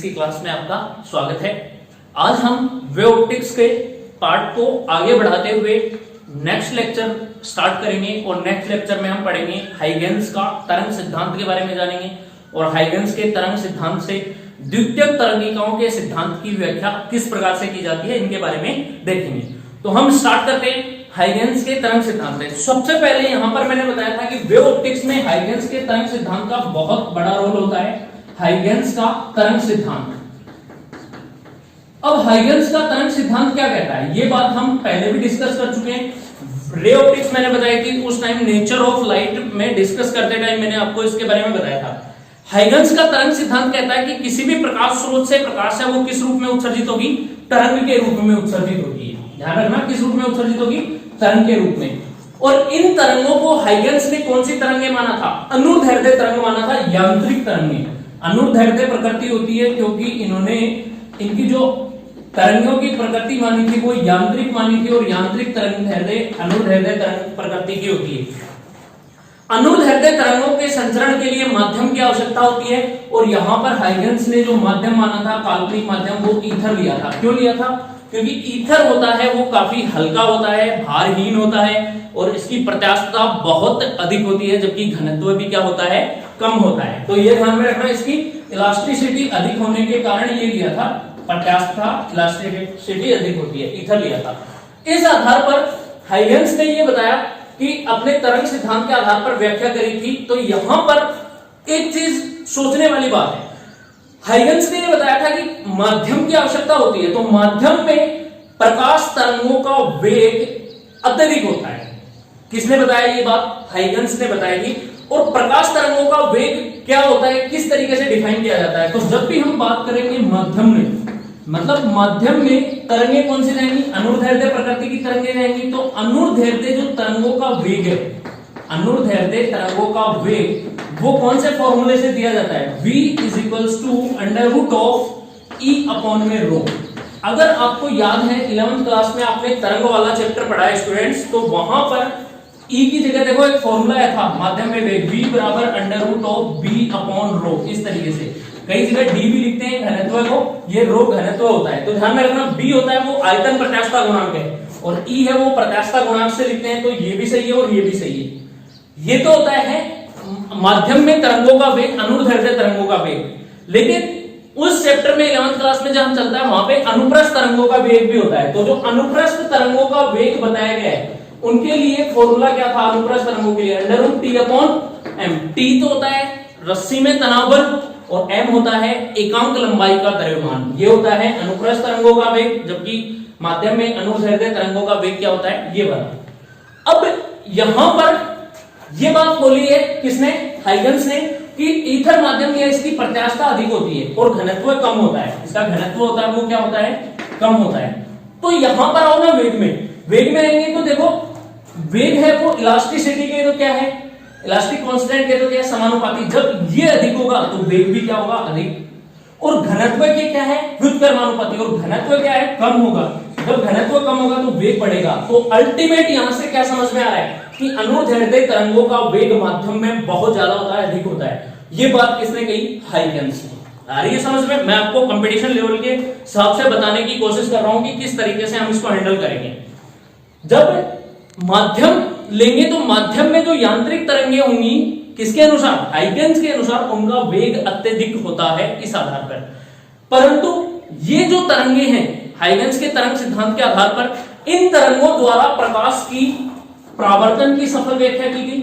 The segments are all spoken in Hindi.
फिजिक्स की क्लास में आपका स्वागत है। आज हम वेव ऑप्टिक्स के पार्ट को आगे बढ़ाते हुए नेक्स्ट लेक्चर स्टार्ट करेंगे और नेक्स्ट लेक्चर में हम पढ़ेंगे हाइगेन्स का तरंग सिद्धांत के बारे में जानेंगे और हाइगेन्स के तरंग सिद्धांत से द्वितीयक तरंगिकाओं के सिद्धांत की व्याख्या किस प्रकार से की जाती है इनके बारे में देखेंगे। तो हम स्टार्ट करते हैं हाइगेन्स के तरंग सिद्धांत से। सबसे पहले यहां पर मैंने बताया था कि वेव ऑप्टिक्स में हाइगेन्स के तरंग सिद्धांत का बहुत बड़ा रोल होता है। हाइगेन्स का तरंग सिद्धांत, अब हाइगेन्स का तरंग सिद्धांत क्या कहता है ये बात हम पहले भी डिस्कस कर चुके हैं। रे ऑप्टिक्स मैंने बताई थी, उस टाइम नेचर ऑफ लाइट में डिस्कस करते टाइम मैंने आपको इसके बारे में बताया था। हाइगेन्स का तरंग सिद्धांत कहता है कि किसी भी प्रकाश स्रोत से प्रकाश है वो किस रूप में उत्सर्जित होगी, तरंग के रूप में उत्सर्जित होगी। ध्यान रखना, किस रूप में उत्सर्जित होगी, तरंग के रूप में। और इन तरंगों को हाइगेन्स ने कौन सी तरंगे माना था, अनुदैर्ध्य तरंग माना था, यांत्रिक तरंगे। अनुदैर्ध्य प्रकृति होती है क्योंकि इन्होंने इनकी जो तरंगों की प्रकृति मानी थी वो यांत्रिक मानी थी और यांत्रिक तरंग अनुदैर्ध्य तरंग प्रकृति की होती है। अनुदैर्ध्य तरंगों के संचरण के लिए माध्यम की आवश्यकता होती है और यहां पर हाइगेन्स ने जो माध्यम माना था, काल्पनिक माध्यम, वो ईथर लिया था। क्यों लिया था? क्योंकि ईथर होता है वो काफी हल्का होता है, भारहीन होता है और इसकी प्रत्यास्थता बहुत अधिक होती है, जबकि घनत्व भी क्या होता है, कम होता है। तो ये ध्यान में रखना, इसकी इलास्टिसिटी अधिक होने के कारण ये लिया था, प्रत्यास्थता इलास्टिसिटी अधिक होती है, ईथर लिया था। इस आधार पर हाइगेन्स ने ये बताया कि अपने तरंग सिद्धांत के आधार पर व्याख्या करी थी। तो यहां पर एक चीज सोचने वाली बात है, हाइगेन्स ने ये बताया था कि माध्यम की आवश्यकता होती है, तो माध्यम में प्रकाश तरंगों का वेग अत्यधिक होता है। किसने बताया ये बात? हाइगेन्स ने बताई थी। और प्रकाश तरंगों का वेग क्या होता है, किस तरीके से डिफाइन किया जाता है? तो जब भी हम बात करेंगे माध्यम में, मतलब माध्यम में तरंगे कौन सी रहेंगी, अनुदैर्ध्य प्रकृति की तरंगे रहेंगी। तो अनुदैर्ध्य जो तरंगों का वेग है, अनुदैर्ध्य तरंगों का वेग वो कौन से फॉर्मूले से दिया जाता है, v √E अपॉन में रो। अगर आपको याद है 11th क्लास में आपने तरंग वाला चैप्टर पढ़ा है स्टूडेंट्स, तो वहां पर E की जगह देखो एक फॉर्मूला आया था माध्यम में वेग, v √B अपॉन रो। इस तरीके से कई जगह d भी लिखते हैं घनत्व को, ये रो घनत्व होता है। तो ध्यान में रखना, b होता है वो आयतन प्रत्यास्थता गुणांक है और E है वो प्रत्यास्थता गुणांक से लिखते हैं। तो ये भी सही है और ये भी सही है। ये तो होता है माध्यम में तरंगों का वेग, अनुदैर्ध्य तरंगों का वेग। लेकिन उस चैप्टर में 11th क्लास में जहां चलता है वहां पे अनुप्रस्थ तरंगों का वेग भी होता है। तो जो अनुप्रस्थ तरंगों का वेग बताया गया है उनके लिए फॉर्मूला क्या था अनुप्रस्थ तरंगों के लिए, √T अपॉन m। T तो होता है रस्सी में तनाव बल और m होता है एकांक लंबाई का द्रव्यमान। ये होता है अनुप्रस्थ तरंगों का वेग, जबकि माध्यम में अनुदैर्ध्य तरंगों का वेग क्या होता है, ये वाला। अब यहां पर ये बात बोली है किसने, हाइगेन्स ने, कि ईथर माध्यम में इसकी प्रत्यास्थता अधिक होती है और घनत्व कम होता है। इसका घनत्व होता है वो क्या होता है, कम होता है। तो यहां पर आओ ना वेग में, वेग में आएंगे तो देखो वेग है वो इलास्टिसिटी के तो क्या है, इलास्टिक कांस्टेंट के तो क्या है, समानुपाती। जब ये अधिक होगा तो वेग भी क्या होगा, अधिक। और घनत्व के क्या है, व्युत्क्रमानुपाती। और घनत्व क्या है, कम होगा। जब घनत्व कम होगा तो वेग बढ़ेगा। तो अल्टीमेट यहां से क्या समझ में आ रहा है कि अनुदैर्ध्य तरंगों का वेग माध्यम में बहुत ज्यादा होता है, अधिक होता है। ये बात किसने कही, हाइगेन्स ने। आ रही है समझ में? मैं आपको कंपटीशन लेवल के हिसाब से बताने की कोशिश कर रहा हूं कि किस तरीके से हम इसको हैंडल करेंगे। जब माध्यम लेंगे तो माध्यम में जो यांत्रिक तरंगे होंगी किसके अनुसार, हाइगेन्स के अनुसार, उनका वेग अत्यधिक होता है इस आधार पर। परंतु ये जो तरंगे हैं हाइगेन्स के तरंग सिद्धांत के आधार पर, इन तरंगों द्वारा प्रकाश की परावर्तन की सफल व्याख्या की गई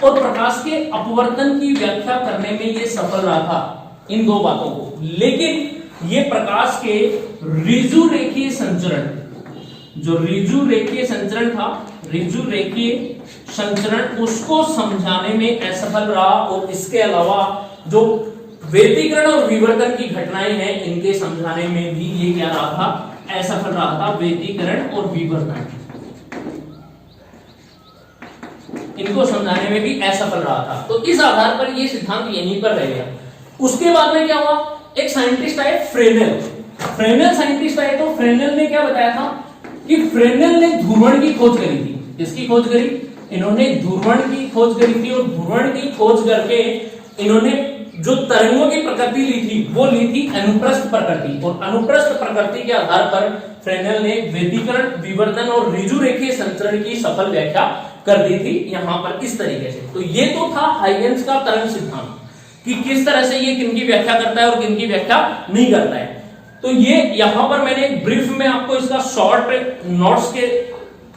और प्रकाश के अपवर्तन की व्याख्या करने में ये सफल रहा था, इन दो बातों को। लेकिन ये प्रकाश के ऋजु रेखीय संचरण, जो ऋजु रेखीय संचरण था, ऋजु रेखीय संचरण, उसको समझाने में असफल रहा। और इसके अलावा जो व्यतिकरण और विवर्तन की घटनाएं हैं इनके समझाने में भी ये क्या रहा था, असफल रहा था। व्यतिकरण और विवर्तन इनको समझाने में भी असफल रहा था। तो इस आधार पर ये सिद्धांत यहीं पर रहेगा। उसके बाद में क्या हुआ, एक साइंटिस्ट आए फ्रेनेल। फ्रेनेल साइंटिस्ट आए तो फ्रेनेल ने क्या बताया था कि फ्रेनेल ने ध्रुवण की खोज करी थी। किसकी खोज करी? इन्होंने ध्रुवण की खोज करी थी और ध्रुवण की खोज करके इन्होंने जो तरंगों की प्रकृति ली थी वो ली थी अनुप्रस्थ प्रकृति, और अनुप्रस्थ प्रकृति के आधार पर फ्रेनेल ने व्यतिकरण, विवर्तन और ऋजुरेखीय संचरण की सफल व्याख्या कर दी थी यहां पर इस तरीके से। तो ये तो था हाइगेंस का तरंग सिद्धांत कि किस तरह से ये किनकी व्याख्या करता है और किनकी व्याख्या नहीं करता है। तो ये यहां पर मैंने एक ब्रीफ में आपको इसका शॉर्ट नोट्स के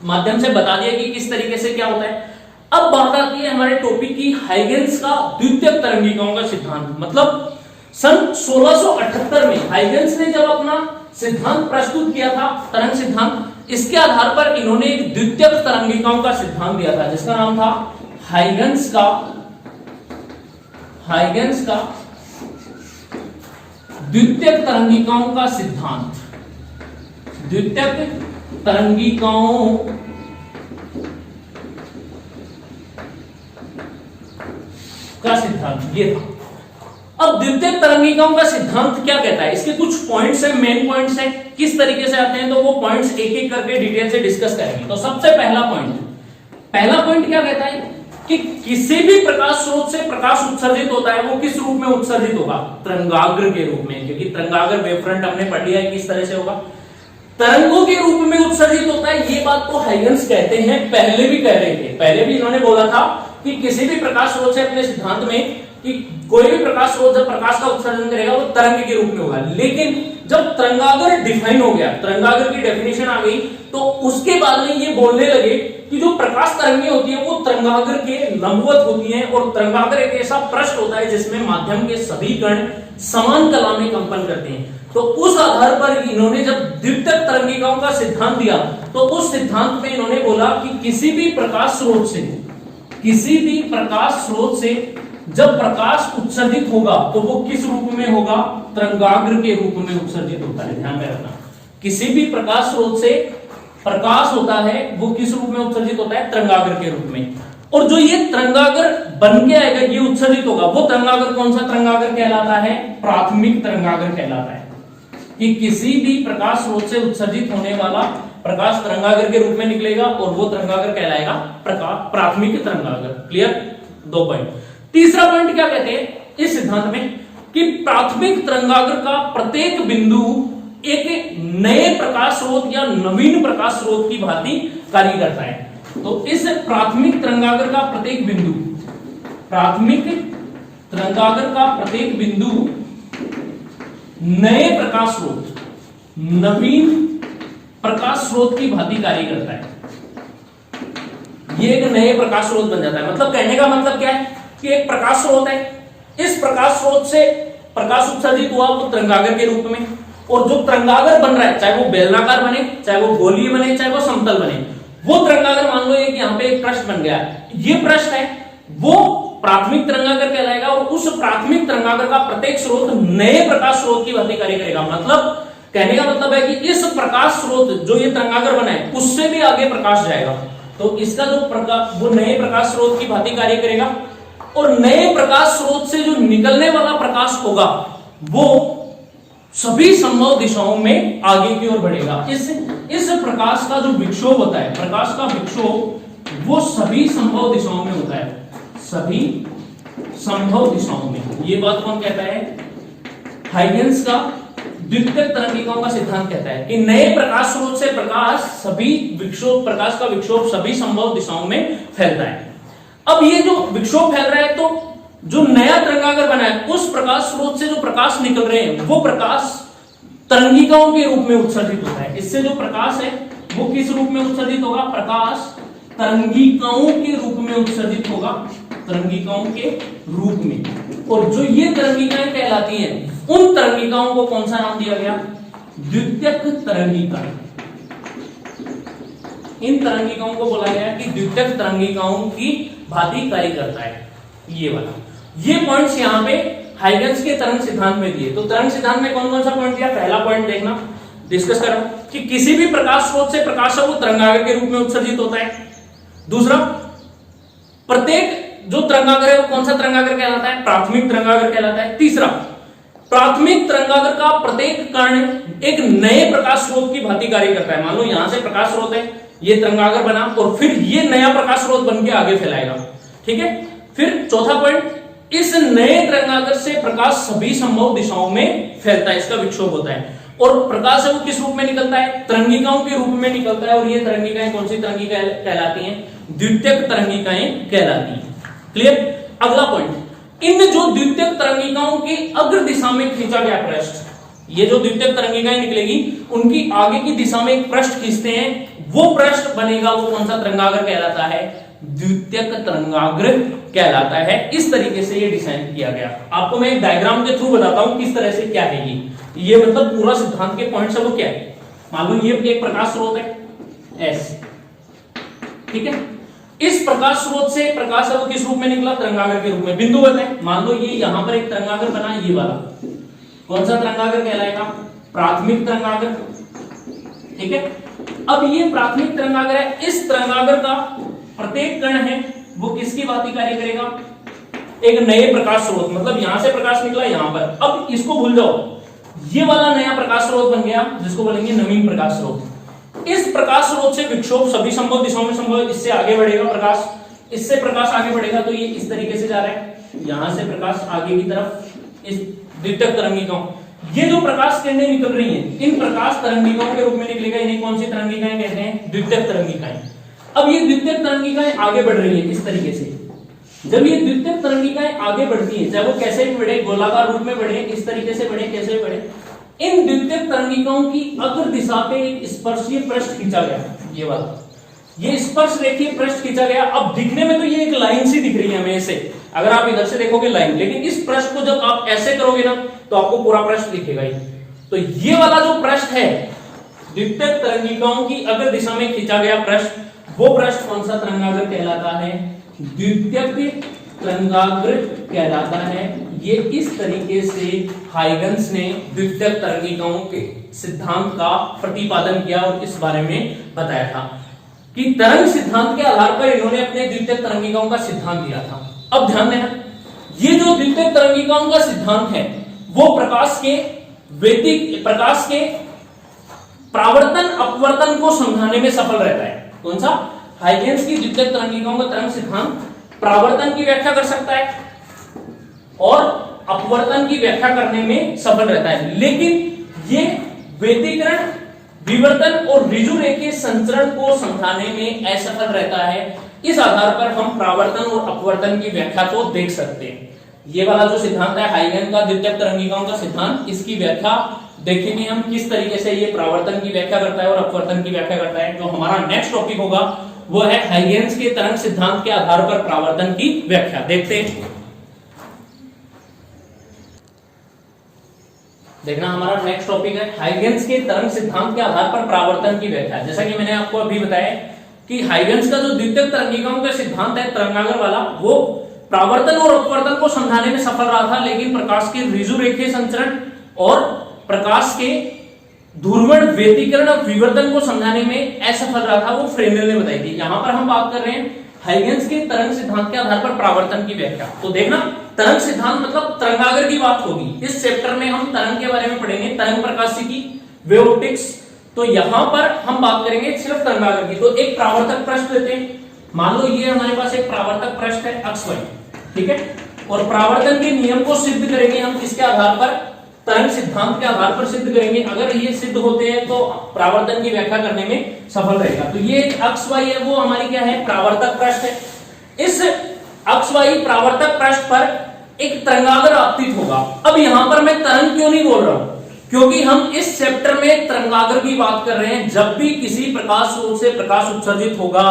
माध्यम से बता दिया कि किस तरीके से क्या होता है। अब बात आती है हमारे टॉपिक की हाइगेंस का द्वितीयक तरंगिकाओं का सिद्धांत। मतलब सन 1678 में हाइगेंस ने जब अपना सिद्धांत प्रस्तुत किया था तरंग सिद्धांत, इसके आधार पर इन्होंने एक द्वितीयक तरंगिकाओं का सिद्धांत दिया था जिसका नाम था हाइगेंस का द्वितीयक तरंगिकाओं का सिद्धांत। द्वितीयक तरंगिकाओं का सिद्धांत ये था। अब द्वितीयक तरंगिकाओं का सिद्धांत क्या कहता है, इसके कुछ पॉइंट्स हैं, मेन पॉइंट्स हैं, किस तरीके से आते हैं तो वो पॉइंट्स एक एक करके डिटेल से डिस्कस करेंगे। तो सबसे पहला पॉइंट क्या कहता है कि किसी भी प्रकाश स्रोत से प्रकाश उत्सर्जित होता है वो किस रूप में उत्सर्जित होगा, तरंगाग्र के रूप में, क्योंकि तरंगाग्र वेवफ्रंट हमने पढ़ लिया है किस तरह से होगा, तरंगों के रूप में उत्सर्जित होता है। ये बात तो हाइगेंस कहते हैं, पहले भी कह रहे थे, पहले भी इन्होंने बोला था कि किसी भी प्रकाश स्रोत से अपने सिद्धांत में कि कोई भी प्रकाश स्रोत जब प्रकाश का उत्सर्जन करेगा वो तरंग के रूप में होगा। लेकिन जब तरंगाग्र डिफाइन हो गया, तरंगाग्र की डेफिनेशन आ गई, तो उसके बाद में ये बोलने लगे कि जो प्रकाश तरंगें होती है वो तरंगाग्र के लंबवत होती हैं, और तरंगाग्र एक ऐसा पृष्ठ होता है जिसमें माध्यम के सभी कण समान कला में कंपन करते हैं। तो उस आधार पर इन्होंने जब द्वितीयक तरंगिकाओं का सिद्धांत दिया तो उस सिद्धांत में इन्होंने बोला कि किसी भी प्रकाश स्रोत से जब प्रकाश उत्सर्जित होगा तो वो किस रूप में होगा, तरंगाग्र के रूप में उत्सर्जित होता है। ध्यान में रखना, किसी भी प्रकाश स्रोत से प्रकाश होता है वो किस रूप में उत्सर्जित होता है, तरंगाग्र के रूप में। और जो ये तरंगाग्र बन के आएगा, ये उत्सर्जित होगा, वो तरंगाग्र कौन सा तरंगाग्र कहलाता है, प्राथमिक तरंगाग्र कहलाता है। कि किसी भी प्रकाश स्रोत से उत्सर्जित होने वाला प्रकाश तरंगाग्र के रूप में निकलेगा और वो तरंगाग्र कहलाएगा प्राथमिक तरंगाग्र। Clear, 2 point. तीसरा पॉइंट क्या कहते हैं इस सिद्धांत में कि प्राथमिक तरंगाग्र का प्रत्येक बिंदु एक नए प्रकाश स्रोत या नवीन प्रकाश स्रोत की भांति कार्य करता है। तो इस प्राथमिक तरंगाग्र का प्रत्येक बिंदु नए प्रकाश स्रोत, नवीन प्रकाश स्रोत की भांति कार्य करता है। ये एक नए प्रकाश स्रोत बन जाता है। मतलब कहने का मतलब क्या है कि एक प्रकाश स्रोत है, इस प्रकाश स्रोत से प्रकाश उत्सर्जित हुआ वो तरंगाग्र के रूप में, और जो तरंगाग्र बन रहा है चाहे वो बेलनाकार बने, चाहे वो गोलीय बने, चाहे वो समतल बने, वो तरंगाग्र मान लो एक यहाँ पे एक पृष्ठ बन गया, ये पृष्ठ है वो प्राथमिक तरंगाग्र कहलाएगा, और उस प्राथमिक तरंगाग्र का प्रत्येक स्रोत नए प्रकाश स्रोत की भांति कार्य करेगा। मतलब कहने का मतलब है कि इस प्रकाश स्रोत जो ये तरंगाग्र बना है उससे भी आगे प्रकाश जाएगा, तो इसका जो प्रकाश वो नए प्रकाश स्रोत की भांति कार्य करेगा, और नए प्रकाश स्रोत से जो निकलने वाला प्रकाश होगा वो सभी संभव दिशाओं में आगे की ओर बढ़ेगा। इस प्रकाश का जो विक्षोभ होता है, प्रकाश का विक्षोभ वो सभी संभव दिशाओं में होता है, सभी संभव दिशाओं में। ये बात कौन कहता है, हाइगेंस का द्वितीयक तरंगिकाओं का सिद्धांत कहता है कि नए प्रकाश स्रोत से प्रकाश का विक्षोभ सभी संभव दिशाओं में फैलता है। अब ये जो विक्षोभ फैल रहा है, तो जो नया तरंगाग्र बना है उस प्रकाश स्रोत से जो प्रकाश निकल रहे हैं वो प्रकाश तरंगिकाओं के रूप में उत्सर्जित होता है। इससे जो प्रकाश है वो किस रूप में उत्सर्जित होगा, प्रकाश तरंगिकाओं के रूप में उत्सर्जित होगा, तरंगिकाओं के रूप में। और जो ये तरंगिकाएं कहलाती हैं उन तरंगिकाओं को कौन सा नाम दिया गया, द्वितीयक तरंगिका। इन तरंगिकाओं को बोला गया कि द्वितीयक तरंगिकाओं की भांति कार्य करता है। ये वाला ये पॉइंट्स यहाँ पे हाइगेंस के तरंग सिद्धांत में दिए। तो तरंग सिद्धांत में कौन कौन सा पॉइंट दिया, पहला पॉइंट देखना, डिस्कस करो कि किसी भी प्रकाश स्रोत से प्रकाश वो तरंगाग्र के रूप में उत्सर्जित होता है। दूसरा, प्रत्येक जो तरंगाग्र है वो कौन सा तरंगाग्र कहलाता है, प्राथमिक तरंगाग्र कहलाता है। तीसरा, प्राथमिक तरंगाग्र का प्रत्येक कण एक नए प्रकाश स्रोत की भांति कार्य करता है। मान लो यहां से प्रकाश स्रोत है, ये तरंगाग्र बना और फिर ये नया प्रकाश स्रोत बन के आगे फैलाएगा। ठीक है। फिर चौथा पॉइंट इस नए तरंगाग्र से प्रकाश सभी संभव दिशाओं में फैलता है, इसका विक्षोभ होता है। और प्रकाश है वो किस रूप में निकलता है? तरंगिकाओं के रूप में निकलता है। और ये तरंगिकाएं कौन सी तरंगिकाएं कहलाती हैं? द्वितीयक तरंगिकाएं कहलाती हैं। क्लियर? अगला पॉइंट, इन जो द्वितीयक तरंगिकाओं की अग्र दिशा में खींचा गया पृष्ठ, ये जो द्वितीयक तरंगिकाएं निकलेगी उनकी आगे की दिशा में एक पृष्ठ खींचते हैं, वो पृष्ठ बनेगा, वो कौन सा तरंगाग्र कहलाता है? द्वितीयक तरंगाग्र कहलाता है। इस तरीके से ये डिजाइन किया गया। आपको मैं एक डायग्राम के थ्रू बताता हूं किस तरह से क्या है ये मतलब पूरा सिद्धांत के पॉइंट्स है वो क्या है। मान लो ये एक प्रकाश स्रोत है एस, ठीक है। इस प्रकाश स्रोत से प्रकाश है वो किस रूप में निकला? तरंगाग्र के रूप में। बिंदु बताएं, मान लो ये यहां पर एक तरंगाग्र बना, ये वाला कौन सा तरंगाग्र कहलाएगा? प्राथमिक तरंगाग्र, ठीक है। अब ये प्राथमिक तरंगाग्र है, इस तरंगाग्र का प्रत्येक कण है वो किसकी भांति कार्य करेगा? एक नए प्रकाश स्रोत, मतलब यहां से प्रकाश निकला यहां पर, अब इसको भूल जाओ, ये वाला नया प्रकाश स्रोत बन गया जिसको बोलेंगे नवीन प्रकाश स्रोत। इस प्रकाश स्रोत से विक्षोभ सभी संभव दिशाओं में संभव, इससे आगे बढ़ेगा प्रकाश, इससे प्रकाश आगे बढ़ेगा तो ये इस तरीके से जा रहा है, यहां से प्रकाश आगे की तरफ इस द्वितीयक तरंगिकाओं, ये जो प्रकाश किरणें निकल रही हैं इन प्रकाश तरंगिकाओं के रूप में निकलेगा। इन्हें कौन सी तरंगिकाएं कहते हैं? द्वितीयक तरंगिकाएं। अब ये द्वितीयक तरंगिकाएं आगे बढ़ रही हैं इस तरीके से। जब ये द्वितीयक तरंगिकाएं आगे बढ़ती हैं, चाहे वो कैसे भी बढ़े, गोलाकार रूप में बढ़े, इस तरीके से बढ़े, कैसे भी बढ़े, इन द्वितीयक तरंगिकाओं की अग्र दिशा पे एक स्पर्शीय पृष्ठ खींचा गया, ये वाला, ये स्पर्श रेखीय पृष्ठ खींचा गया। अब दिखने में तो ये एक लाइन सी दिख रही है हमें ऐसे, अगर आप इधर से देखोगे लाइन, लेकिन इस पृष्ठ को जब आप ऐसे करोगे ना तो आपको पूरा पृष्ठ दिखेगा ही। तो ये वाला जो पृष्ठ है द्वितीयक तरंगिकाओं की अग्र दिशा में खींचा गया पृष्ठ, वो पृष्ठ कौन सा तरंगाग्र कहलाता है? द्वितीयक तरंगाग्र कहलाता है। ये इस तरीके से हाइगन्स ने द्वितीयक तरंगिकाओं के सिद्धांत का प्रतिपादन किया और इस बारे में बताया था कि तरंग सिद्धांत के आधार पर इन्होंने अपने द्वितीयक तरंगिकाओं का सिद्धांत दिया था। अब ध्यान देना, ये जो द्वितीयक तरंगिकाओं का सिद्धांत है वो प्रकाश के परावर्तन अपवर्तन को समझाने में सफल रहता है। कौन सा? हाइगन्स की द्वितीयक तरंगिकाओं का तरंग सिद्धांत परावर्तन की व्याख्या कर सकता है और अपवर्तन की व्याख्या करने में सफल रहता है, लेकिन ये व्यतिकरण, विवर्तन और ऋजु रेखीय संचरण को समझाने में असफल रहता है। इस आधार पर हम परावर्तन और अपवर्तन की व्याख्या को देख सकते हैं। ये वाला जो सिद्धांत है हाइगन का द्वितीयक तरंगिकाओं का सिद्धांत, इसकी व्याख्या देखेंगे हम किस तरीके से ये परावर्तन की व्याख्या करता है और अपवर्तन की व्याख्या करता है। जो हमारा नेक्स्ट टॉपिक होगा वो है हाइगन्स के तरंग सिद्धांत के आधार पर परावर्तन की व्याख्या। देखते हैं, देखना हमारा नेक्स्ट टॉपिक है हाइगन्स के तरंग सिद्धांत के आधार पर परावर्तन की व्याख्या। जैसा कि मैंने आपको अभी बताया कि हाइगन्स का जो द्वितीयक तरंगिकाओं का सिद्धांत है तरंगाग्र वाला, वो परावर्तन और अपवर्तन को समझाने में सफल रहा था, लेकिन प्रकाश के ऋजु रेखीय संचरण और प्रकाश के ध्रुवण, व्यतिकरण और विवर्तन को समझाने में असफल रहा था, वो फ्रेनेल ने बताई थी। यहां पर हम बात कर रहे हैं हाइगन्स के तरंग सिद्धांत के आधार पर परावर्तन की व्याख्या। तो देखना, तरंग सिद्धांत मतलब तरंगाग्र की बात होगी। इस चैप्टर में हम तरंग के बारे में पढ़ेंगे, तरंग प्रकाशिकी, वेव ऑप्टिक्स। तो यहां पर हम बात करेंगे सिर्फ तरंगाग्र की। तो एक परावर्तक पृष्ठ लेते हैं, मान लो ये हमारे पास एक परावर्तक पृष्ठ है अक्ष वाई, ठीक है, और परावर्तन के नियम को सिद्ध करेंगे हम किसके आधार पर? तरंग सिद्धांत के आधार पर सिद्ध करेंगे। अगर ये सिद्ध होते हैं तो परावर्तन की व्याख्या करने में सफल रहेगा। तो ये अक्ष वाई है, वो हमारी क्या है? परावर्तक पृष्ठ है। इस अक्ष वाई परावर्तक पृष्ठ पर एक तरंगाग्र आपतित होगा। अब यहां पर मैं तरंग क्यों नहीं बोल रहा हूं? क्योंकि हम इस चैप्टर में तरंगाग्र की बात कर रहे हैं। जब भी किसी प्रकाश स्रोत से प्रकाश उत्सर्जित होगा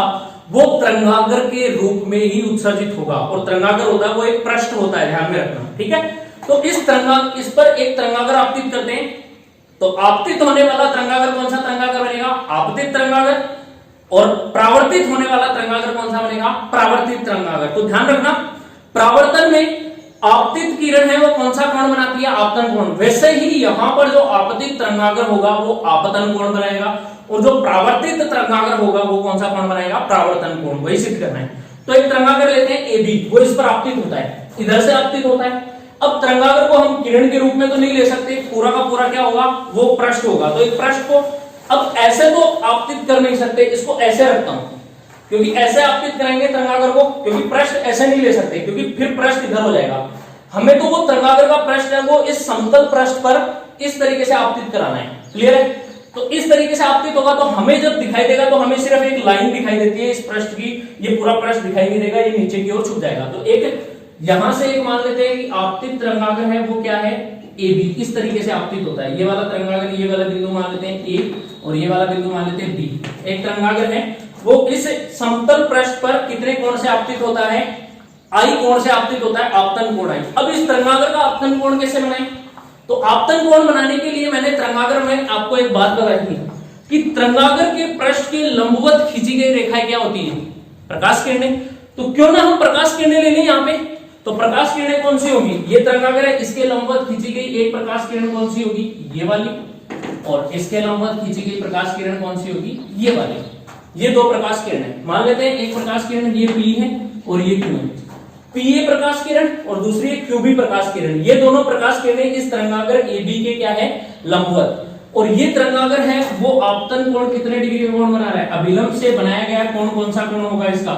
वो तरंगाग्र के रूप में ही उत्सर्जित होगा, और तरंगाग्र होता है वो एक पृष्ठ होता है, ध्यान में रखना, ठीक है। तो इस पर एक तरंगाग्र आपतित करते हैं, तो आपतित होने वाला तरंगाग्र कौन सा तरंगाग्र बनेगा? आपतित तरंगाग्र। और परावर्तित होने वाला तरंगाग्र कौन सा बनेगा? परावर्तित तरंगाग्र। तो ध्यान रखना, परावर्तन में आपतित किरण है वो कौन सा कोण बनाती है? आपतन कोण। वैसे ही यहां पर जो आपतित तरंगाग्र होगा वो आपतन कोण बनाएगा, और जो परावर्तित तरंगाग्र होगा वो कौन सा कोण बनाएगा? परावर्तन कोण। वही सिद्ध करना है। तो एक तरंगाग्र लेते हैं AB, वो इस पर आपतित होता है, इधर से आपतित होता है। अब तरंगाग्र को हम किरण के रूप में तो नहीं ले सकते, पूरा का पूरा क्या होगा? वो पृष्ठ होगा। तो एक पृष्ठ को अब ऐसे तो आपतित कर नहीं सकते, इसको ऐसे रखता हूं, क्योंकि ऐसे आपतित कराएंगे तरंगागर को, क्योंकि पृष्ठ ऐसे नहीं ले सकते, क्योंकि फिर पृष्ठ इधर हो जाएगा। हमें तो वो तरंगागर का पृष्ठ है वो इस समतल पृष्ठ पर इस तरीके से आपतित कराना है। क्लियर है? तो इस तरीके से आपतित होगा तो हमें जब दिखाई देगा तो हमें सिर्फ एक लाइन दिखाई देती है इस पृष्ठ की, ये पूरा पृष्ठ दिखाई नहीं देगा, ये नीचे की ओर छुप जाएगा। तो एक यहां से एक मान लेते हैं कि आपतित तरंगागर है वो क्या है, ए बी, इस तरीके से आपतित होता है। ये वाला तरंगागर, ये वाला बिंदु मान लेते हैं ए और ये वाला बिंदु मान लेते हैं बी। एक तरंगागर है वो इस समतल पृष्ठ पर कितने कोण से आपतित होता है, आई कोण से आपतित होता है, आपतन कोण आई। अब इस तरंगागर का आपतन कोण कैसे बनाएं? तो आपतन कोण बनाने के लिए मैंने तरंगागर में आपको एक बात बताई थी कि तरंगागर के पृष्ठ के लंबवत खींची गई रेखाएं क्या होती है, प्रकाश किरणें। तो क्यों ना हम प्रकाश किरणें ले लें यहाँ पे। तो प्रकाश किरणें कौन सी होगी, ये तरंगागर है, इसके लंबवत खींची गई एक प्रकाश किरण कौन सी होगी, ये वाली, और इसके लंबवत खींची गई प्रकाश किरण कौन सी होगी, ये वाली। ये दो प्रकाश किरण है, मान लेते हैं एक प्रकाश किरण ये P है और ये Q है। PA प्रकाश किरण और दूसरी QB प्रकाश किरण, ये दोनों प्रकाश किरणें इस तरंगागर AB के क्या है, लंबवत। और ये तरंगागर है वो आपतन कोण कितने डिग्री का कोण बना रहा है, अभिलंब से बनाया गया कोण कौन सा कोण होगा इसका,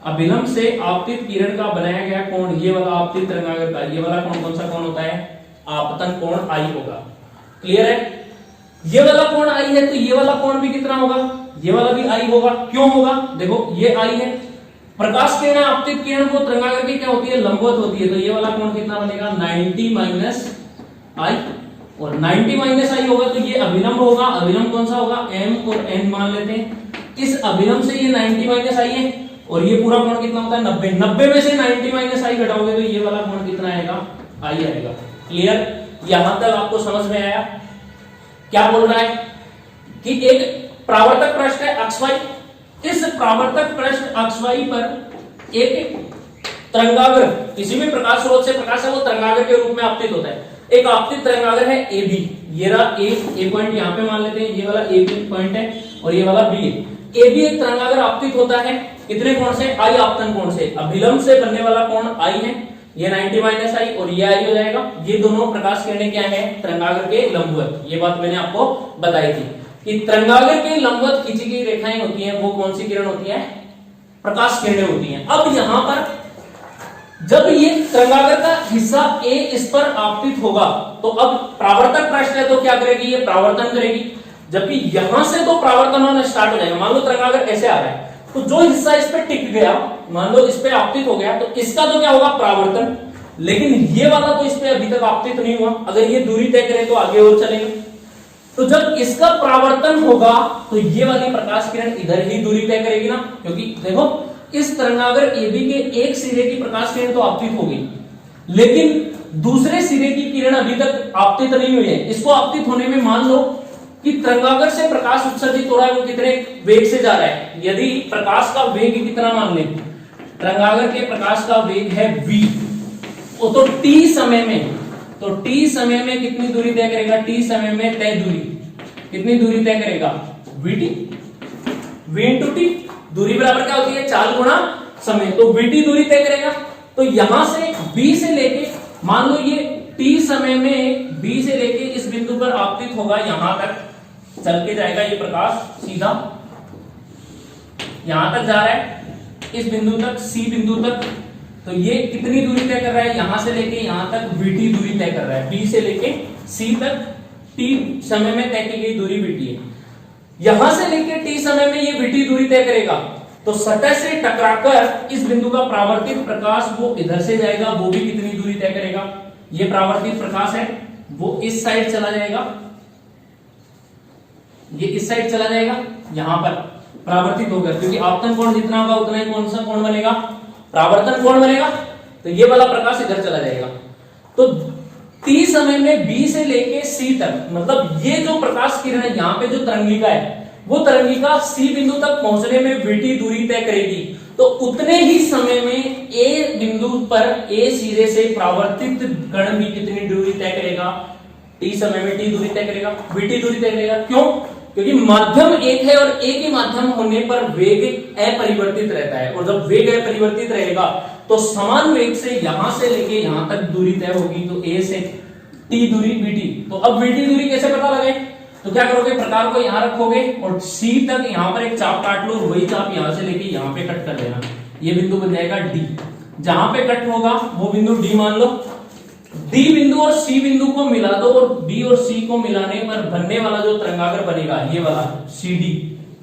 अभिलंब से आपतित किरण का बनाया गया कोण, ये वाला आपतित तरंगागर का ये वाला कोण कौन सा कोण होता है, आपतन कोण आई होगा। क्लियर है? ये वाला कोण आई है तो ये वाला कोण भी कितना होगा, ये वाला भी आई होगा। क्यों होगा, देखो ये आई है, प्रकाश किरण आपतित किरण को तरंगागर की क्या होती है, लंबवत होती है, तो ये वाला कोण कितना बनेगा 90 माइनस आई, और 90 माइनस आई होगा तो ये अभिलंब होगा। अभिलंब कौन सा होगा, m और n मान लेते हैं। इस अभिलंब से ये 90 माइनस आई है और ये पूरा कोण कितना होता है 90, 90 में से 90 माइनस आई घटाओगे तो ये वाला कोण कितना आएगा, आई आएगा। क्लियर? यहां तक आपको समझ में आया? क्या बोल रहा है कि एक प्रावर्तक पृष्ठ है XY, इस प्रावर्तक पृष्ठ XY पर एक तरंगागर, किसी भी प्रकाश स्रोत से प्रकाश है वो तरंगागर के रूप में आपतित होता है। एक आपतित तरंगागर है AB, ये रहा A पॉइंट यहां पे मान लेते हैं, ये वाला A पॉइंट है और ये वाला B है। AB एक तरंगागर आपतित होता है कितने कोण से, आई आपतन कोण से। अभिलंब से बनने वाला कोण आई है, ये 90 माइनस आई और ये आई हो जाएगा। ये दोनों प्रकाश किरणें क्या है, तरंगागर के लंबवत। ये बात मैंने आपको बताई थी कि तरंगागर के लंबवत खींची गई रेखाएं होती हैं वो कौन सी किरण होती है, प्रकाश किरणें होती हैं। अब यहां पर जब ये तरंगागर का हिस्सा A इस पर आपतित होगा तो अब प्रावर्तक पृष्ठ है तो क्या करेगी, ये प्रावर्तन करेगी, जबकि यहां से तो प्रावर्तन होना स्टार्ट हो जाएगा। मान लो तरंगागर ऐसे आ रहा है तो जो हिस्सा इस पे टिक गया, मान लो इस पे आपतित हो गया, तो इसका तो क्या होगा, प्रावर्तन। लेकिन ये वाला तो इस पे अभी तक आपतित नहीं हुआ, अगर ये दूरी तय करे तो आगे और चलेगा। तो जब इसका प्रावर्तन होगा तो ये वाली प्रकाश किरण इधर ही दूरी तय करेगी ना, क्योंकि देखो इस तरंगागर AB के एक सिरे की प्रकाश किरण तो आपतित हो गई, लेकिन दूसरे सिरे की किरण अभी तक आपतित नहीं हुई है। इसको आपतित होने में मान लो कि तरंगागर से प्रकाश उत्सर्जित हो रहा है वो कितने वेग से जा रहा है। यदि प्रकाश का वेग कितना मान लें, तरंगागर के प्रकाश का वेग है v, तो t समय में, तो t समय में कितनी दूरी तय करेगा, t समय में तय दूरी कितनी दूरी तय करेगा, vt, v into t, दूरी बराबर क्या होती है, चाल गुणा समय, तो vt दूरी तय करेगा। तो यहां से b से लेके मान लो ये t समय में b से लेके इस बिंदु पर आपतित होगा, यहां तक चल के जाएगा ये प्रकाश सीधा यहां तक जा रहा है, इस बिंदु तक, C बिंदु तक। तो ये कितनी दूरी तय कर रहा है, यहां से लेके यहां तक vt दूरी तय कर रहा है, B से लेके C तक t समय में तय की गई दूरी vt है। यहां से लेके t समय में ये vt दूरी तय करेगा, तो सतह से टकराकर इस बिंदु का प्रावर्तित प्रकाश वो इधर से जाएगा, वो भी कितनी दूरी तय करेगा, ये प्रावर्तित प्रकाश है वो इस साइड चला जाएगा, ये इस साइड चला जाएगा, यहां पर परावर्तित होगा, क्योंकि आपतन कोण जितना होगा उतना ही कौन सा कोण बनेगा, परावर्तन कोण बनेगा। तो ये वाला प्रकाश इधर चला जाएगा। तो t समय में B से लेके C तक, मतलब ये जो प्रकाश किरण है यहाँ पे जो तरंगिका है वो तरंगिका C बिंदु तक पहुंचने में vt दूरी तय करेगी। तो उतने ही समय में A बिंदु पर A सिरे से परावर्तित कण भी कितनी दूरी तय करेगा, t समय में t दूरी तय करेगा, vt दूरी तय करेगा। क्यों? क्योंकि माध्यम एक है और एक ही माध्यम होने पर वेग अपरिवर्तित रहता है, और जब वेग अपरिवर्तित रहेगा तो समान वेग से यहां से लेके यहां तक दूरी तय होगी, तो a से t दूरी vt। तो अब vt दूरी कैसे पता लगे, तो क्या करोगे, प्रकार को यहां रखोगे और सी तक यहां पर एक चाप काट लो, वही चाप यहां से लेके यहां पे कट कर लेना, ये बिंदु बन जाएगा डी। जहां पे कट होगा वो बिंदु डी मान लो। डी बिंदु और सी बिंदु को मिला दो और डी और सी को मिलाने पर बनने वाला जो तरंगागर बनेगा, ये वाला सी डी,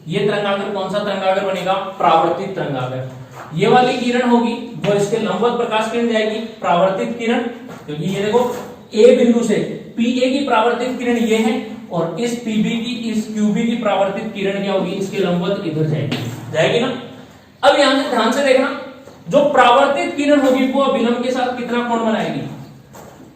ये तरंगागर कौन सा तरंगागर बनेगा, परावर्तित तरंगागर। ये वाली किरण होगी वो इसके लंबवत प्रकाश किरण जाएगी, परावर्तित किरण, क्योंकि ये देखो ए बिंदु से पीए की परावर्तित किरण ये है और इस पीबी की, इस क्यूबी की परावर्तित किरण क्या होगी, इसके लंबवत इधर जाएगी ना। अब यहां से ध्यान से देखना, जो परावर्तित किरण होगी वो अभिलंब के साथ कितना कोण बनाएगी,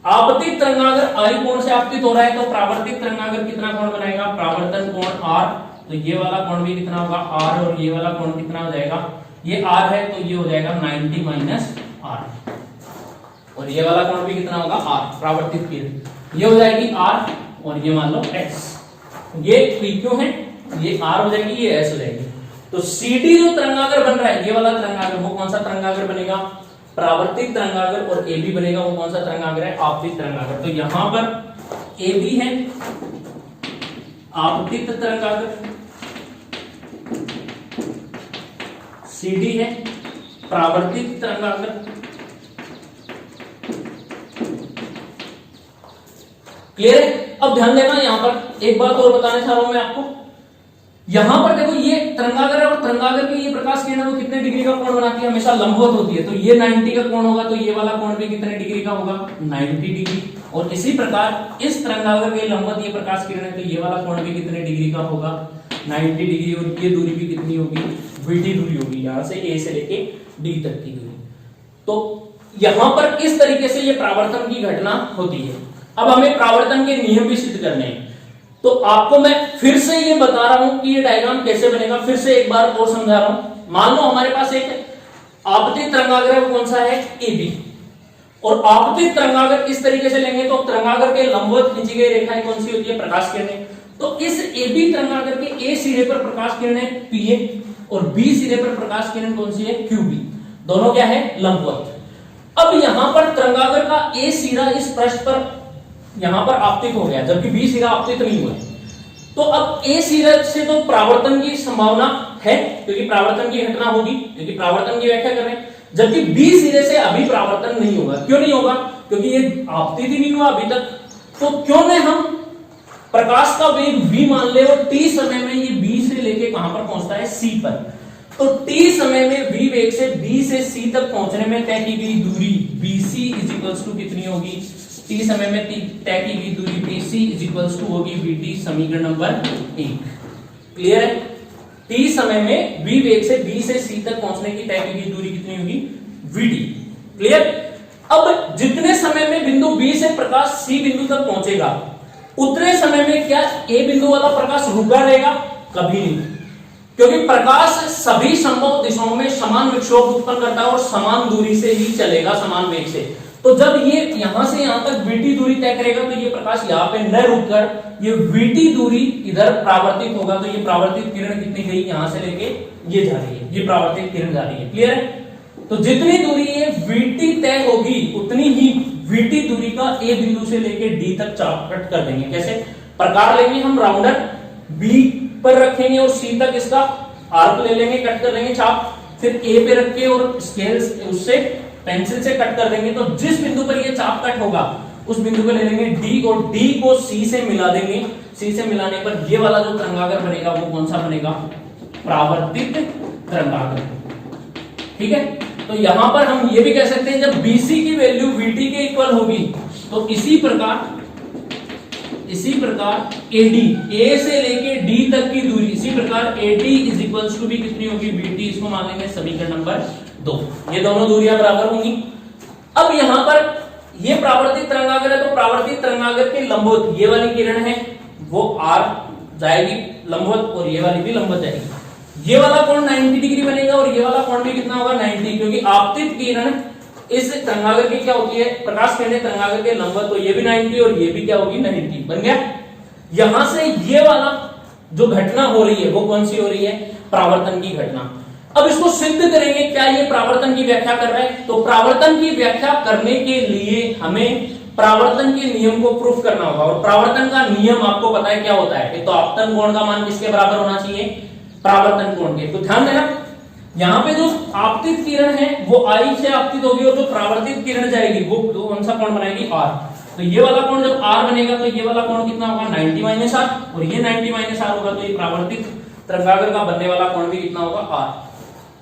आपतित तरंगागर आई कोण से आपतित हो रहा है तो परावर्तित तरंगागर कितना कोण बनाएगा, परावर्तन कोण आर, तो ये वाला कोण भी कितना होगा आर, और ये वाला कोण कितना हो जाएगा, ये आर है तो ये हो जाएगा 90 माइनस आर, और ये वाला कोण भी कितना होगा आर, परावर्तित किरण, ये हो जाएगी आर और ये मान लो एस, ये पी क्यों है, ये आर हो जाएगी, ये एस हो जाएगी। तो सीडी जो तरंगागर बन रहा है, ये वाला तरंगागर, वो कौन सा तरंगागर बनेगा, परावर्तित तरंगागर, और ए बी बनेगा वो कौन सा तरंगागर है, आपतित तरंगागर। तो यहां पर ए बी है आपतित तरंगागर, सीडी है परावर्तित तरंगागर। क्लियर है? अब ध्यान देना, यहां पर एक बात और बताने चाह रहा हूं मैं आपको, यहां पर देखो ये तरंगागर है और तरंगागर की ये प्रकाश किरण वो कितने डिग्री का कोण बनाती है, हमेशा लंबवत होती है, तो ये 90 का कोण होगा, तो ये वाला कोण भी कितने डिग्री का होगा, 90 डिग्री। और इसी प्रकार इस तरंगागर के लंबवत ये प्रकाश किरण है, तो ये वाला कोण भी कितने डिग्री का होगा, 90 डिग्री, और ये दूरी भी कितनी होगी, वीटी दूरी होगी, यहां से ए से लेके डी तक की दूरी। तो यहां पर इस तरीके से ये परावर्तन की घटना होती है। अब हमें परावर्तन के नियम भी सिद्ध करने हैं, तो आपको मैं फिर से ये बता रहा हूं कि ये डायग्राम कैसे बनेगा, फिर से एक बार और समझा रहा हूं। मान लो हमारे पास एक आपतित तरंगागर है, वो कौन सा है, ए बी, और आपतित तरंगागर इस तरीके से लेंगे तो तरंगागर के लंबवत खींची गई रेखाएं कौन सी होती है, प्रकाश किरणें। तो इस ए बी तरंगागर के ए सिरे पर प्रकाश किरणें पीए और बी सिरे पर प्रकाश किरण कौन सी है, क्यूबी, दोनों क्या है, लंबवत। अब यहां पर तरंगागर का ए सिरा इस पृष्ठ पर यहां पर आपतित हो गया, जबकि बी सिरा आपतित नहीं हुआ है, तो अब ए सिरा से तो परावर्तन की संभावना है, क्योंकि परावर्तन की घटना होगी, क्योंकि परावर्तन की व्याख्या कर रहे हैं, जबकि बी सिरे से अभी परावर्तन नहीं होगा। क्यों नहीं होगा, क्योंकि ये आपतित ही नहीं हुआ अभी तक। तो क्यों न हम प्रकाश का वेग v मान ले और t समय में ये b से लेके कहां पर पहुंचता है, c पर, तो t समय में v वेग से b से c तक पहुंचने में तय की गई दूरी bc इज कितनी होगी, t समय में तय की गई दूरी bc इज होगी vt, समीकरण नंबर 1। क्लियर है? t समय में v वेग से b से c तक पहुंचने की तय की गई दूरी कितनी होगी, vt। क्लियर? अब जितने समय में बिंदु b से प्रकाश c बिंदु तक पहुंचेगा, उतने समय में क्या ए बिंदु वाला प्रकाश रुका रहेगा, कभी नहीं, क्योंकि प्रकाश सभी संभव दिशाओं में समान विक्षोभ उत्पन्न करता है और समान दूरी से ही चलेगा, समान वेग से। तो जब ये यहां से यहां तक वीटी दूरी तय करेगा, तो ये प्रकाश यहां पे न रुककर ये वीटी दूरी इधर परावर्तित होगा, तो ये परावर्तित किरण कितनी गई, यहां से लेके ये जा रही है, ये परावर्तित किरण जा रही है। क्लियर है? तो जितनी दूरी ये वीटी तय होगी, उतनी ही वीटी दूरी का ए बिंदु से लेके डी तक चाप कट कर देंगे। कैसे? प्रकार लेंगे हम, राउंडर बी पर रखेंगे और सी तक इसका आर्क ले लेंगे, कट कर देंगे चाप, फिर ए पे रख के और स्केल उससे पेंसिल से कट कर देंगे। तो जिस बिंदु पर ये चाप कट होगा उस बिंदु को ले लेंगे डी और डी को सी से मिला देंगे। सी से मिलाने पर ये वाला जो तरंगागर बनेगा वो कौन सा बनेगा, परावर्तित तरंगागर। ठीक है? तो यहां पर हम ये भी कह सकते हैं, जब BC की वैल्यू VT के इक्वल होगी, तो इसी प्रकार AD, A से लेके D तक की दूरी, इसी प्रकार AD इज इक्वल्स टू भी कितनी होगी, VT। इसको मान लेंगे समीकरण नंबर 2। ये दोनों दूरियां बराबर होंगी। अब यहां पर ये परावर्तित तरंगागर है, तो परावर्तित तरंगागर के लंबवत ये वाली किरण है वो R जाएगी लंबवत, और ये वाली भी लंबवत जाएगी। ये वाला कोण 90 डिग्री बनेगा और ये वाला कोण भी कितना होगा, 90, क्योंकि आपतित किरण इस तरंगागर की क्या होती है, प्रकाश किरणें तरंगागर के लंबवत, तो ये भी 90 और ये भी क्या होगी, 90 बन गया। यहां से ये वाला जो घटना हो रही है वो कौन सी हो रही है, परावर्तन की घटना। अब इसको सिद्ध करेंगे, क्या ये परावर्तन की व्याख्या कर रहा है, तो परावर्तन की व्याख्या करने के लिए हमें परावर्तन के नियम को प्रूफ करना होगा। और परावर्तन का नियम आपको पता है क्या होता है, तो आपतन कोण का मान किसके बराबर होना चाहिए, परावर्तन कोण के। तो ध्यान देना, यहाँ पे जो आपतित किरण है वो आई से आपतित होगी और जो परावर्तित किरण जाएगी वो कौन सा कोण बनाएगी, आर। तो ये वाला कोण जब आर बनेगा तो ये वाला कोण कितना होगा, 90 माइनस आर, और ये 90 माइनस आर होगा, तो ये परावर्तित तरंगाग्र का बनने वाला कोण भी कितना होगा, आर।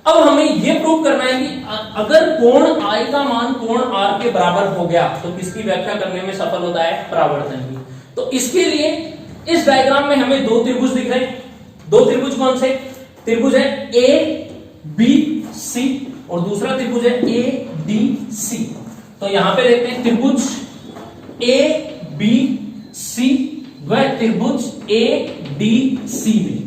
अब हमें ये प्रूव करना है कि अगर कोण I का मान कोण R के बराबर हो गया तो किसकी व्याख्या करने में सफल होता है, परावर्तन की। तो इसके लिए इस डायग्राम में हमें दो त्रिभुज दिख रहे हैं। दो त्रिभुज कौन से, त्रिभुज है ABC और दूसरा त्रिभुज है ADC। तो यहां पे देखते हैं त्रिभुज ABC व त्रिभुज ADC में,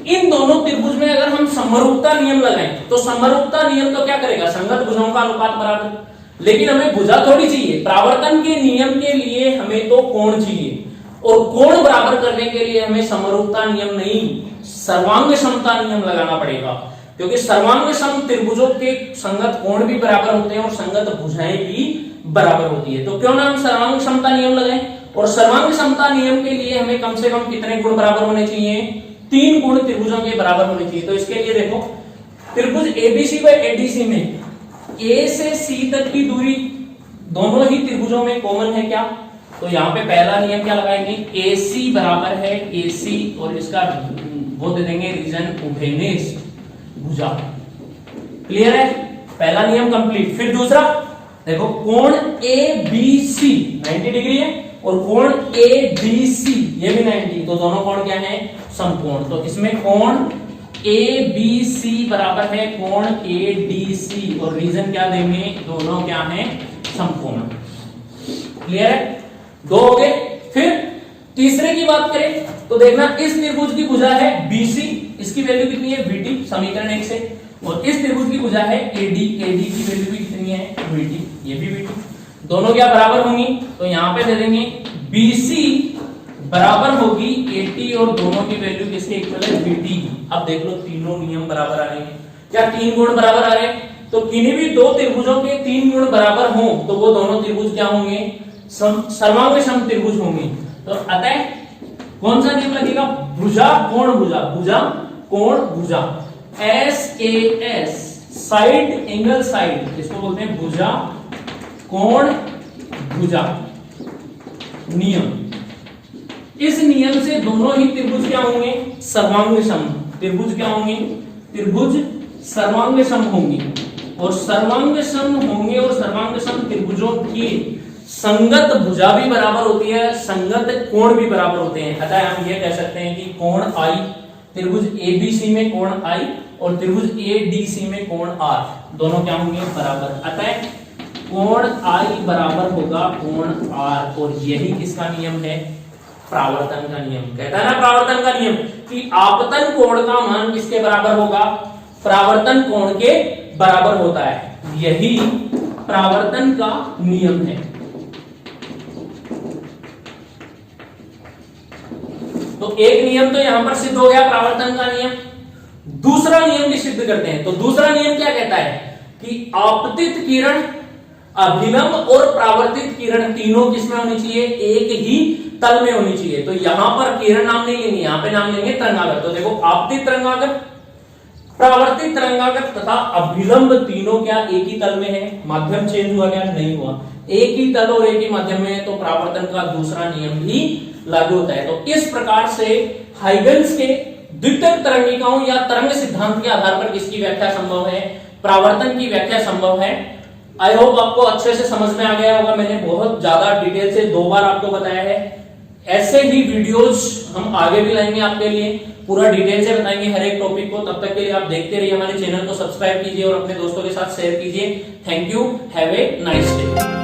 इन दोनों त्रिभुज में अगर हम समरूपता नियम लगाएं तो समरूपता नियम तो क्या करेगा, संगत भुजाओं का अनुपात बराबर। लेकिन हमें भुजा थोड़ी चाहिए, परावर्तन के नियम के लिए हमें तो कोण चाहिए, और कोण बराबर करने के लिए हमें समरूपता नियम नहीं, सर्वांग समता नियम लगाना पड़ेगा। क्योंकि सर्वांग सम त्रिभुजों के संगत कोण भी बराबर होते हैं और संगत भुजाएं भी बराबर होती है। तो क्यों ना हम सर्वांग समता नियम लगाएं, और सर्वांग समता नियम के लिए हमें कम से कम कितने गुण बराबर होने चाहिए, 3 गुण त्रिभुजों के बराबर होने चाहिए। तो इसके लिए देखो त्रिभुज ABC व ADC में A से C तक की दूरी दोनों ही त्रिभुजों में कॉमन है क्या, तो यहाँ पे पहला नियम क्या लगाएंगे, AC बराबर है AC और इसका वो दे देंगे रीजन उभयनिष्ठ भुजा। क्लियर है, पहला नियम कंप्लीट। फिर दूसरा देखो कोण ABC 90 डिग्री है और कोण ADC ये भी 90, तो दोनों कोण क्या है, समकोण। तो इसमें कोण ABC बराबर है कोण ADC और रीजन क्या देंगे, दोनों क्या है, समकोण। क्लियर है, दो हो गए। फिर तीसरे की बात करें तो देखना इस त्रिभुज की भुजा है BC, इसकी वैल्यू कितनी है VT, समीकरण 1 से, और इस त्रिभुज की भुजा है AD की वैल्यू भी कितनी है VT, ये भी VT, दोनों क्या बराबर होंगी, तो यहां पे दे देंगे BC बराबर होगी AT और दोनों की वैल्यू किसके इक्वल है, VT की। अब देख लो तीनों नियम बराबर आ रहे हैं, क्या 3 गुण बराबर आ रहे हैं, तो किन्हीं भी दो त्रिभुजों के 3 गुण बराबर हो तो वो दोनों त्रिभुज क्या होंगे, सर्वांग सम त्रिभुज होंगे। तो अतः कौन सा नियम लगेगा, भुजा कोण भुजा, भुजा कोण भुजा, SAS साइड एंगल साइड, इसको बोलते हैं भुजा कोण भुजा नियम। इस नियम से दोनों ही त्रिभुज क्या होंगे, सर्वांग सम त्रिभुज क्या होंगे, त्रिभुज सर्वांग सम होंगे, और सर्वांग सम होंगे और सर्वांग सम त्रिभुजों की संगत भुजा भी बराबर होती है, संगत कोण भी बराबर होते हैं। अतः हम ये कह सकते हैं कि कोण I, त्रिभुज ABC में कोण I और त्रिभुज ADC में कोण R, दोनों क्या होंगे, बराबर। अतः कोण I बराबर होगा कोण R, और यही किसका नियम है, परावर्तन का नियम। कहता है ना परावर्तन का नियम कि आपतन कोण का मान किसके बराबर होगा, परावर्तन कोण के बराबर होता है, यही परावर्तन का नियम है। तो एक नियम तो यहां पर सिद्ध हो गया, परावर्तन का नियम। दूसरा नियम भी सिद्ध करते हैं। तो दूसरा नियम क्या कहता है कि आपतित किरण, अभिलंब और परावर्तित किरण तीनों किसमें होनी चाहिए, एक ही तल में होनी चाहिए। तो यहां पर किरण नाम नहीं लेंगे, यहां पे नाम लेंगे तरंगाग्र। तो देखो आपतित तरंगाग्र, परावर्तित तरंगाग्र तथा अभिलंब तीनों क्या एक ही तल में है, माध्यम चेंज हुआ क्या, नहीं हुआ, एक ही तल और एक ही माध्यम में है, तो परावर्तन का दूसरा नियम भी लागू होता है। तो इस प्रकार से हाइगन्स के द्वितीयक तरंगिकाओं या तरंग सिद्धांत के आधार पर किसकी व्याख्या संभव है, परावर्तन की व्याख्या संभव है। आई होप आपको अच्छे से समझ में आ गया होगा, मैंने बहुत ज्यादा डिटेल से 2 बार आपको बताया है। ऐसे ही वीडियोस हम आगे भी लाएंगे आपके लिए, पूरा डिटेल से बताएंगे हर एक टॉपिक को। तब तक के लिए आप देखते रहिए, हमारे चैनल को सब्सक्राइब कीजिए और अपने दोस्तों के साथ शेयर कीजिए। Thank you, have a nice day.